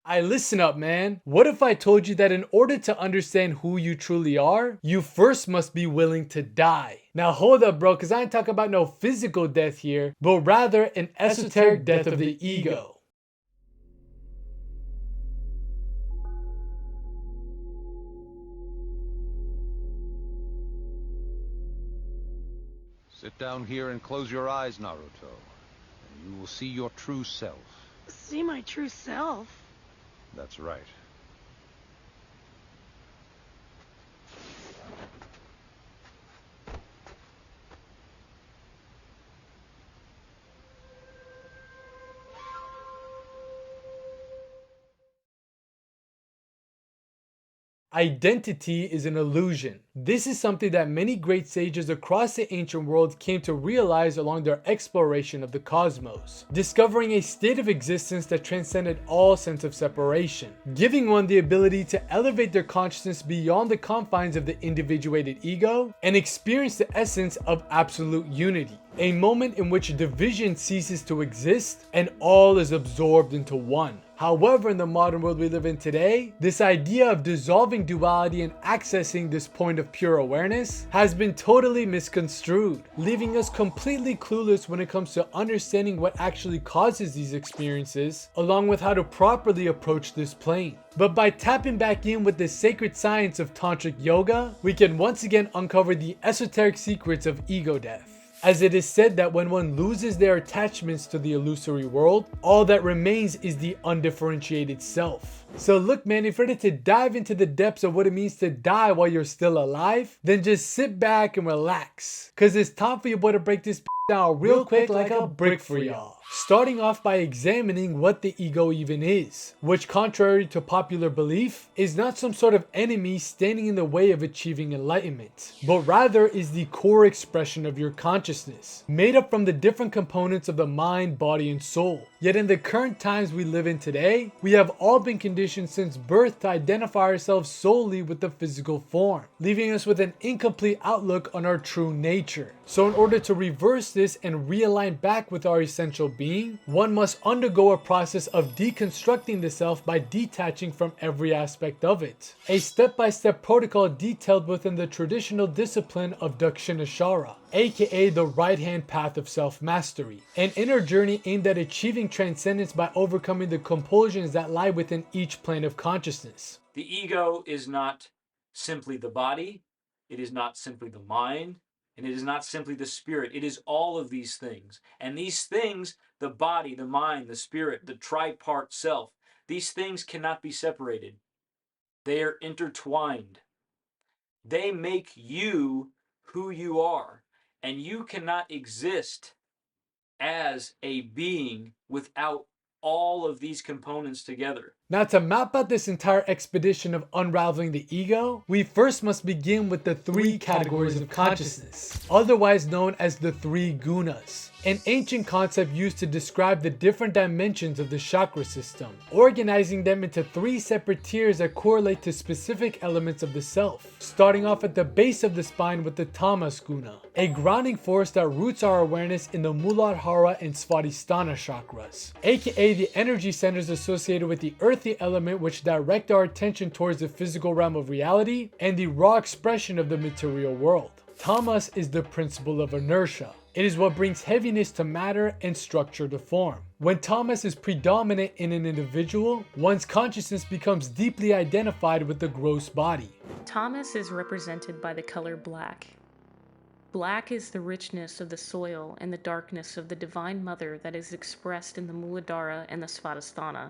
Listen up, man. What if I told you that in order to understand who you truly are, you first must be willing to die? Now hold up, bro, because I ain't talking about no physical death here, but rather an esoteric death of the ego. Sit down here and close your eyes, Naruto, and you will see your true self. See my true self? That's right. Identity is an illusion. This is something that many great sages across the ancient world came to realize along their exploration of the cosmos, discovering a state of existence that transcended all sense of separation, giving one the ability to elevate their consciousness beyond the confines of the individuated ego and experience the essence of absolute unity. A moment in which division ceases to exist and all is absorbed into one. However, in the modern world we live in today, this idea of dissolving duality and accessing this point of pure awareness has been totally misconstrued, leaving us completely clueless when it comes to understanding what actually causes these experiences, along with how to properly approach this plane. But by tapping back in with the sacred science of Tantric Yoga, we can once again uncover the esoteric secrets of ego death. As it is said that when one loses their attachments to the illusory world, all that remains is the undifferentiated self. So look, man, if you're ready to dive into the depths of what it means to die while you're still alive, then just sit back and relax. Cause it's time for your boy to break this down real quick like a brick for y'all. Starting off by examining what the ego even is, which contrary to popular belief, is not some sort of enemy standing in the way of achieving enlightenment, but rather is the core expression of your consciousness, made up from the different components of the mind, body, and soul. Yet in the current times we live in today, we have all been conditioned since birth to identify ourselves solely with the physical form, leaving us with an incomplete outlook on our true nature. So in order to reverse this and realign back with our essential being, one must undergo a process of deconstructing the self by detaching from every aspect of it. A step-by-step protocol detailed within the traditional discipline of Dakshinashara, aka the right-hand path of self-mastery, an inner journey aimed at achieving transcendence by overcoming the compulsions that lie within each plane of consciousness. The ego is not simply the body, it is not simply the mind, and it is not simply the spirit. It is all of these things. And these things, the body, the mind, the spirit, the tripart self, these things cannot be separated. They are intertwined. They make you who you are. And you cannot exist as a being without all of these components together. Now, to map out this entire expedition of unraveling the ego, we first must begin with the three categories of consciousness, otherwise known as the three Gunas, an ancient concept used to describe the different dimensions of the chakra system, organizing them into three separate tiers that correlate to specific elements of the self, starting off at the base of the spine with the Tamas Guna, a grounding force that roots our awareness in the Muladhara and Svadhisthana chakras, aka the energy centers associated with the earth element which direct our attention towards the physical realm of reality and the raw expression of the material world. Tamas is the principle of inertia. It is what brings heaviness to matter and structure to form. When tamas is predominant in an individual, one's consciousness becomes deeply identified with the gross body. Tamas is represented by the color black. Black is the richness of the soil and the darkness of the Divine Mother that is expressed in the Muladhara and the Svadhisthana.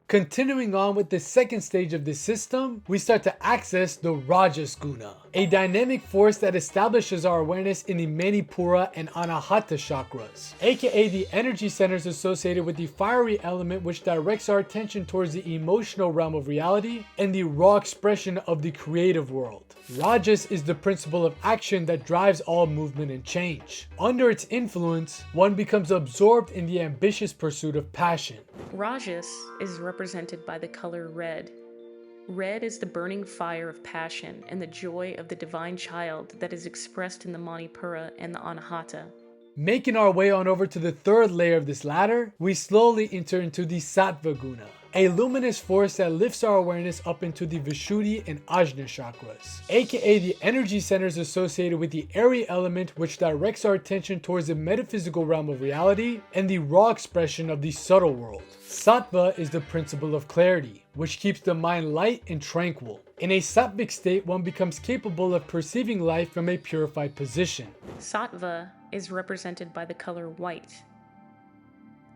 Continuing on with the second stage of this system, we start to access the Rajas Guna, a dynamic force that establishes our awareness in the Manipura and Anahata chakras, aka the energy centers associated with the fiery element which directs our attention towards the emotional realm of reality and the raw expression of the creative world. Rajas is the principle of action that drives all movement and change. Under its influence, one becomes absorbed in the ambitious pursuit of passion. Rajas is represented by the color red. Red is the burning fire of passion and the joy of the divine child that is expressed in the Manipura and the Anahata. Making our way on over to the third layer of this ladder, we slowly enter into the Sattva Guna, a luminous force that lifts our awareness up into the Vishuddhi and Ajna chakras, aka the energy centers associated with the airy element which directs our attention towards the metaphysical realm of reality and the raw expression of the subtle world. Sattva is the principle of clarity, which keeps the mind light and tranquil. In a sattvic state, one becomes capable of perceiving life from a purified position. Sattva is represented by the color white.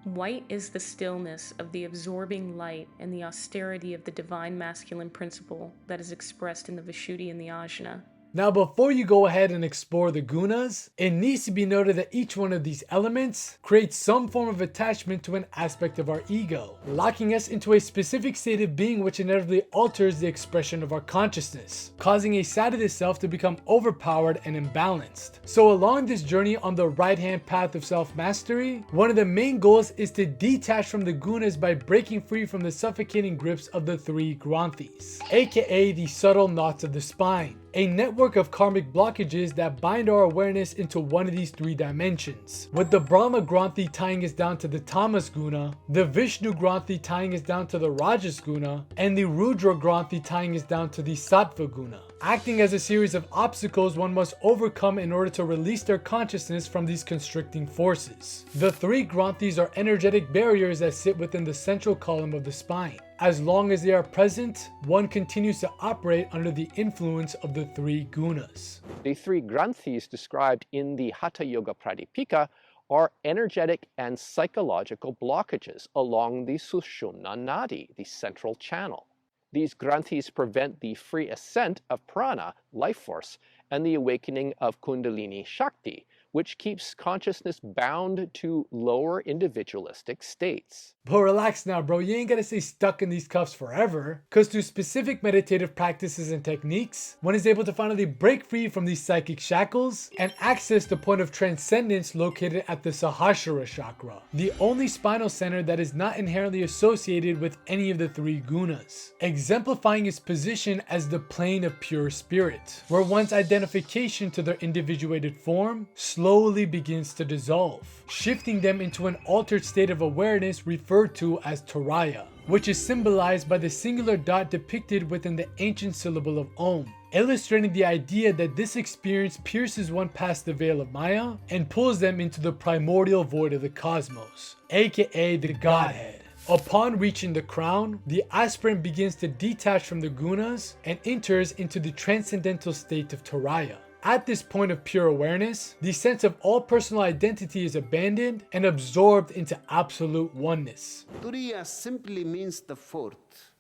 White is the stillness of the absorbing light and the austerity of the divine masculine principle that is expressed in the Vishuddhi and the Ajna. Now, before you go ahead and explore the gunas, it needs to be noted that each one of these elements creates some form of attachment to an aspect of our ego, locking us into a specific state of being which inevitably alters the expression of our consciousness, causing a side of the self to become overpowered and imbalanced. So along this journey on the right-hand path of self-mastery, one of the main goals is to detach from the gunas by breaking free from the suffocating grips of the three Granthis, aka the subtle knots of the spine. A network of karmic blockages that bind our awareness into one of these three dimensions, with the Brahma Granthi tying us down to the Tamas Guna, the Vishnu Granthi tying us down to the Rajas Guna, and the Rudra Granthi tying us down to the Sattva Guna, acting as a series of obstacles one must overcome in order to release their consciousness from these constricting forces. The three Granthis are energetic barriers that sit within the central column of the spine. As long as they are present, one continues to operate under the influence of the three gunas. The three Granthis described in the Hatha Yoga Pradipika are energetic and psychological blockages along the Sushumna Nadi, the central channel. These Granthis prevent the free ascent of prana, life force, and the awakening of Kundalini Shakti, which keeps consciousness bound to lower individualistic states. But relax now, bro, you ain't gotta stay stuck in these cuffs forever, cause through specific meditative practices and techniques, one is able to finally break free from these psychic shackles and access the point of transcendence located at the Sahasrara chakra, the only spinal center that is not inherently associated with any of the three gunas, exemplifying its position as the plane of pure spirit, where one's identification to their individuated form slowly begins to dissolve, shifting them into an altered state of awareness referred to as Turiya, which is symbolized by the singular dot depicted within the ancient syllable of Om, illustrating the idea that this experience pierces one past the veil of Maya and pulls them into the primordial void of the cosmos, aka the Godhead. Upon reaching the crown, the aspirant begins to detach from the gunas and enters into the transcendental state of Turiya. At this point of pure awareness, the sense of all personal identity is abandoned and absorbed into absolute oneness. Turiya simply means the fourth,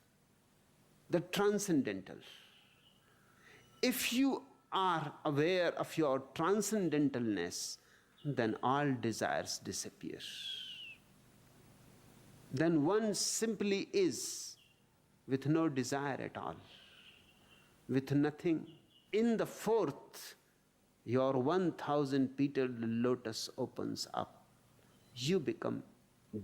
the transcendental. If you are aware of your transcendentalness, then all desires disappear. Then one simply is, with no desire at all, with nothing. In the fourth, your 1,000 petaled lotus opens up. You become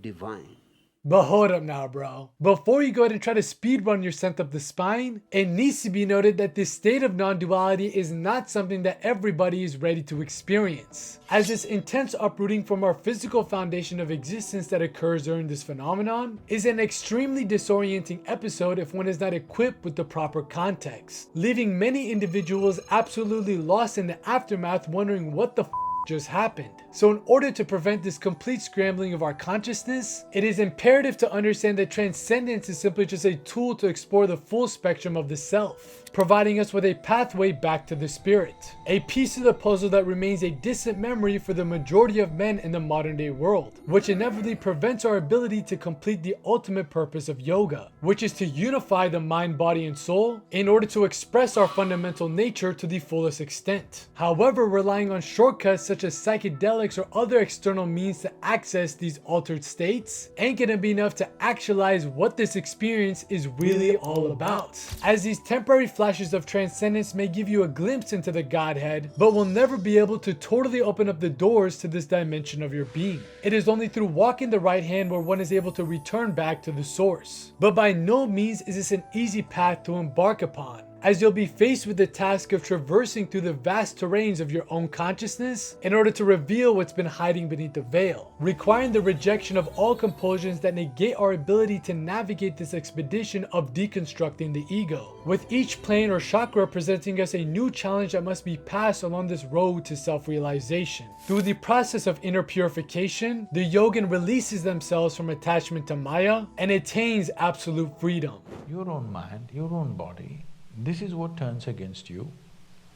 divine. But hold up now, bro. Before you go ahead and try to speedrun your scent up the spine, it needs to be noted that this state of non-duality is not something that everybody is ready to experience, as this intense uprooting from our physical foundation of existence that occurs during this phenomenon is an extremely disorienting episode if one is not equipped with the proper context, leaving many individuals absolutely lost in the aftermath wondering what the just happened. So in order to prevent this complete scrambling of our consciousness, it is imperative to understand that transcendence is simply just a tool to explore the full spectrum of the self, providing us with a pathway back to the spirit, a piece of the puzzle that remains a distant memory for the majority of men in the modern day world, which inevitably prevents our ability to complete the ultimate purpose of yoga, which is to unify the mind, body, and soul in order to express our fundamental nature to the fullest extent. However, relying on shortcuts such as psychedelics or other external means to access these altered states ain't gonna be enough to actualize what this experience is really all about, as these temporary flashes of transcendence may give you a glimpse into the Godhead, but will never be able to totally open up the doors to this dimension of your being. It is only through walking the right hand where one is able to return back to the source. But by no means is this an easy path to embark upon, as you'll be faced with the task of traversing through the vast terrains of your own consciousness in order to reveal what's been hiding beneath the veil, requiring the rejection of all compulsions that negate our ability to navigate this expedition of deconstructing the ego, with each plane or chakra presenting us a new challenge that must be passed along this road to self-realization. Through the process of inner purification, the yogin releases themselves from attachment to Maya and attains absolute freedom. Your own mind, your own body, this is what turns against you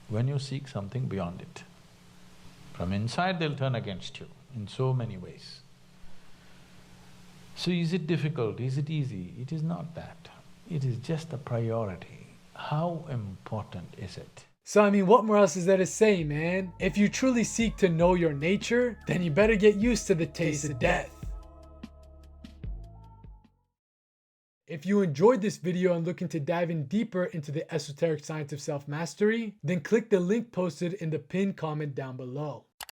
when you seek something beyond it. From inside they'll turn against you in so many ways. So is it difficult? Is it easy? It is not that. It is just a priority. How important is it? So I mean, what more else is there to say, man? If you truly seek to know your nature, then you better get used to the taste of death. If you enjoyed this video and looking to dive in deeper into the esoteric science of self-mastery, then click the link posted in the pinned comment down below.